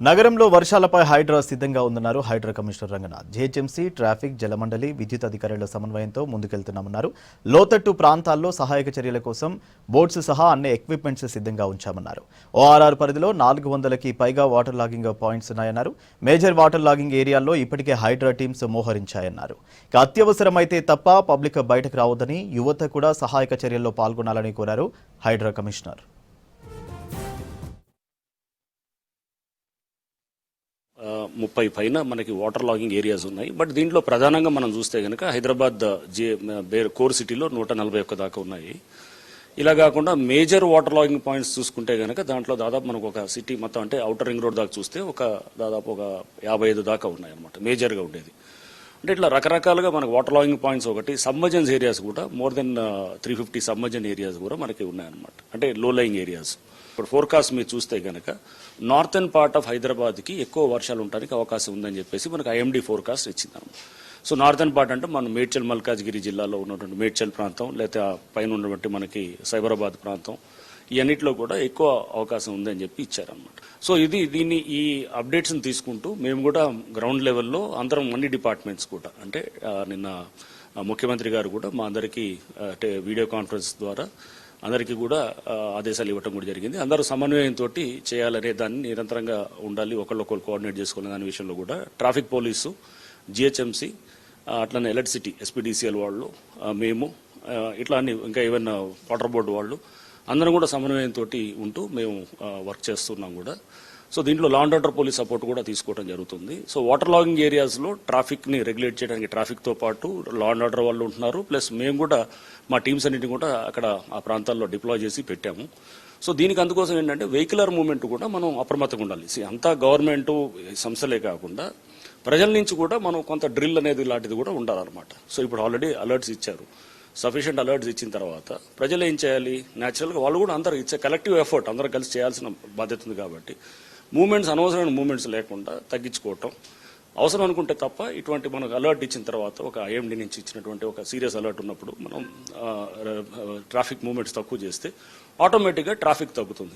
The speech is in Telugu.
నగరంలో వర్షాలపై హైడ్రా సిద్ధంగా ఉందన్నారు Hydraa commissioner Ranganath. GHMC, traffic, జలమండలి, విద్యుత్ అధికారుల సమన్వయంతో ముందుకెళ్తున్నామన్నారు. లోతట్టు ప్రాంతాల్లో సహాయక చర్యల కోసం బోట్స్ సహా అన్ని ఎక్విప్మెంట్స్ సిద్ధంగా ఉంచామన్నారు. ఓఆర్ఆర్ పరిధిలో 400కి పైగా వాటర్ లాగింగ్ పాయింట్స్ ఉన్నాయన్నారు. మేజర్ వాటర్ లాగింగ్ ఏరియాల్లో ఇప్పటికే హైడ్రా టీమ్స్ మోహరించాయన్నారు. అత్యవసరమైతే తప్ప పబ్లిక్ బయటకు రావద్దని, యువత కూడా సహాయక చర్యల్లో పాల్గొనాలని కోరారు హైడ్రా కమిషనర్. 30 పైన మనకి వాటర్ లాగింగ్ ఏరియాస్ ఉన్నాయి. బట్ దీంట్లో ప్రధానంగా మనం చూస్తే కనుక హైదరాబాద్ కోర్ సిటీలో 141 దాకా ఉన్నాయి. ఇలా కాకుండా మేజర్ వాటర్ లాగింగ్ పాయింట్స్ చూసుకుంటే కనుక దాంట్లో దాదాపు మనకు ఒక సిటీ మొత్తం అంటే ఔటర్ రింగ్ రోడ్ దాకా చూస్తే దాదాపు ఒక 55 దాకా ఉన్నాయి అనమాట మేజర్గా ఉండేది. అంటే ఇట్లా రకరకాలుగా మనకు వాటర్ లాగింగ్ పాయింట్స్ ఒకటి, సబ్మర్జెన్స్ ఏరియాస్ కూడా మోర్ దెన్ 350 సబ్మర్జెన్ ఏరియాస్ కూడా మనకి ఉన్నాయన్నమాట. అంటే లో లయింగ్ ఏరియాస్. ఇప్పుడు ఫోర్కాస్ట్ మీరు చూస్తే కనుక నార్థన్ పార్ట్ ఆఫ్ హైదరాబాద్కి ఎక్కువ వర్షాలు ఉండడానికి అవకాశం ఉందని చెప్పేసి మనకు ఐఎండీ ఫోర్కాస్ట్ ఇచ్చిందన్నమాట. సో నార్థన్ పార్ట్ అంటే మన మేడ్చల్ మల్కాజ్గిరి జిల్లాలో ఉన్నటువంటి మేడ్చల్ ప్రాంతం, లేకపోతే పైన ఉన్నటువంటి మనకి సైబరాబాద్ ప్రాంతం, ఈ అన్నింటిలో కూడా ఎక్కువ అవకాశం ఉందని చెప్పి ఇచ్చారనమాట. సో దీన్ని ఈ అప్డేట్స్ని తీసుకుంటూ మేము కూడా గ్రౌండ్ లెవెల్లో అందరం అన్ని డిపార్ట్మెంట్స్ కూడా అంటే నిన్న ముఖ్యమంత్రి గారు కూడా మా అందరికీ అంటే వీడియో కాన్ఫరెన్స్ ద్వారా అందరికీ కూడా ఆదేశాలు ఇవ్వటం కూడా జరిగింది. అందరూ సమన్వయంతో చేయాలనే దాన్ని నిరంతరంగా ఉండాలి, ఒకళ్ళొకళ్ళు కోఆర్డినేట్ చేసుకోవాలనే దాని విషయంలో కూడా ట్రాఫిక్ పోలీసు, జిహెచ్ఎంసీ, అట్లనే ఎలక్ట్రిసిటీ ఎస్పీడీసీఎల్ వాళ్ళు, మేము ఇట్లా అన్ని ఇంకా ఈవెన్ వాటర్ బోర్డు వాళ్ళు అందరం కూడా సమన్వయంతో ఉంటూ మేము వర్క్ చేస్తున్నాం కూడా. సో దీంట్లో law and order police support కూడా తీసుకోవడం జరుగుతుంది. సో వాటర్ లాగింగ్ ఏరియాస్లో ట్రాఫిక్ని రెగ్యులేట్ చేయడానికి ట్రాఫిక్తో పాటు లా అండ్ ఆర్డర్ వాళ్ళు ఉంటున్నారు. ప్లస్ మేము కూడా మా టీమ్స్ అన్నింటినీ కూడా అక్కడ ఆ ప్రాంతాల్లో డిప్లాయ్ చేసి పెట్టాము. సో దీనికి అందుకోసం ఏంటంటే వెహికులర్ మూవ్మెంట్ కూడా మనం అప్రమత్తంగా ఉండాలి. అంతా గవర్నమెంట్ సంస్థలే కాకుండా ప్రజల నుంచి కూడా మనం కొంత డ్రిల్ అనేది లాంటిది కూడా ఉండాలన్నమాట. సో ఇప్పుడు ఆల్రెడీ అలర్ట్స్ ఇచ్చారు. సఫిషియెంట్ అలర్ట్స్ ఇచ్చిన తర్వాత ప్రజలు ఏం చేయాలి, న్యాచురల్గా వాళ్ళు కూడా అందరూ ఇచ్చే కలెక్టివ్ ఎఫర్ట్ అందరూ కలిసి చేయాల్సిన బాధ్యత ఉంది. కాబట్టి మూమెంట్స్, అనవసరమైన మూమెంట్స్ లేకుండా తగ్గించుకోవటం, అవసరం అనుకుంటే తప్ప ఇటువంటి మనకు అలర్ట్ ఇచ్చిన తర్వాత ఒక ఐఎండీ నుంచి ఇచ్చినటువంటి ఒక సీరియస్ అలర్ట్ ఉన్నప్పుడు మనం ట్రాఫిక్ మూమెంట్స్ తక్కువ చేస్తే ఆటోమేటిక్గా ట్రాఫిక్ తగ్గుతుంది.